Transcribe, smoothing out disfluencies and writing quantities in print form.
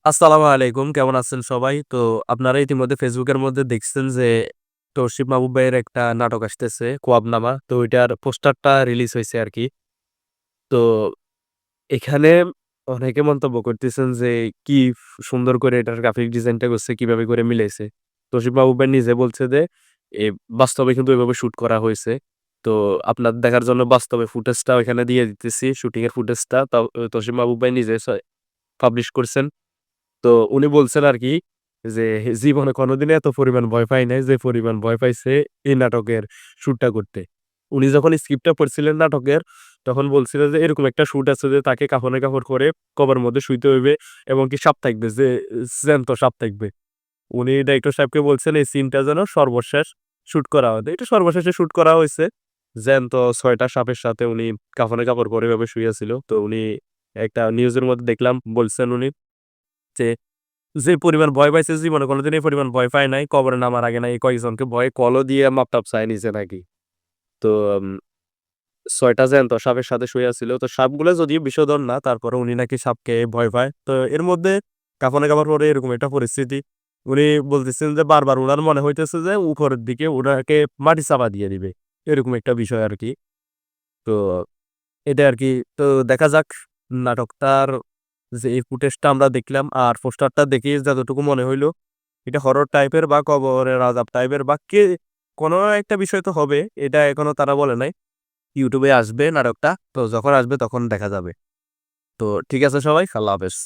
আসসালামু আলাইকুম। কেমন আছেন সবাই? তো আপনারা ইতিমধ্যে ফেসবুকের মধ্যে দেখছেন যে তৌসিফ মাহবুব ভাইয়ের একটা নাটক আসতেছে 'খোয়াবনামা'। তো ওইটার পোস্টারটা রিলিজ হইছে আরকি। তো এখানে অনেকে মন্তব্য করতেছেন যে কি সুন্দর করে এটার গ্রাফিক ডিজাইনটা করছে, কিভাবে করে মিলাইছে। তৌসিফ মাহবুব ভাই নিজে বলছে যে এ বাস্তবে কিন্তু এভাবে শুট করা হয়েছে। তো আপনাদের দেখার জন্য বাস্তবে ফুটেজটা ওইখানে দিয়ে দিতেছি, শুটিং এর ফুটেজটা। তাও তৌসিফ মাহবুব ভাই নিজে পাবলিশ করছেন। তো উনি বলছেন আরকি যে, জীবনে কোনদিনও এত পরিমাণ ভয় পাই নাই, যে পরিমাণ ভয় পাইছে এই নাটকের শুটটা করতে। উনি যখন স্ক্রিপ্টটা পড়ছিলেন নাটকের, তখন বলছিলেন যে, এরকম একটা শুট আছে যে তাকে কাফনে কাপড় করে কবরের মধ্যে শুইতে হইবে এবং কি সাপ থাকবে, যে জ্যান্ত সাপ থাকবে। উনি ডাইরেক্টর সাহেবকে বলছেন এই সিনটা যেন সর্বশেষ শুট করা হয়। তো এটা সর্বশেষে শুট করা হইছে। জ্যান্ত ৬ টা সাপের সাথে উনি কাফনে কাপড় পরে এভাবে শুয়ে ছিল। তো উনি একটা নিউজের মধ্যে দেখলাম বলছেন উনি যে যে পরিমাণ ভয় পাইছে জীবনে কোনদিন এই পরিমাণ ভয় পায় নাই। কবরে নামার আগে নাকি কয়েকজনকে ভয়ে কলও দিয়ে মাপ-টাপ চায় নিছে নাকি। তো ৬ টা জ্যান্ত সাপের সাথে শুয়ে ছিল। তো সাপগুলা যদিও বিষধর না, তারপরেও উনি নাকি সাপকে ভয় পায়। তো এর মধ্যে কাফনে কাপড় পরে এরকম একটা পরিস্থিতি। উনি বলতেছেন যে বারবার উনার মনে হইতেছে যে উপরের দিকে উনাকে মাটি চাপা দিয়ে দিবে। এরকম একটা বিষয় আরকি। তো এটা আরকি। তো দেখা যাক নাটকটার যে এই ফুটেজটা আমরা দেখলাম আর পোস্টারটা দেখে যতটুকু মনে হইলো, এটা হরর টাইপের বা কবরের আযাব টাইপের বা কোনো একটা বিষয় তো হবে। এটা এখনো তারা বলে নাই। YouTube এ আসবে নাটকটা। তো যখন আসবে তখন দেখা যাবে। তো ঠিক আছে সবাই, আল্লাহ হাফেজ।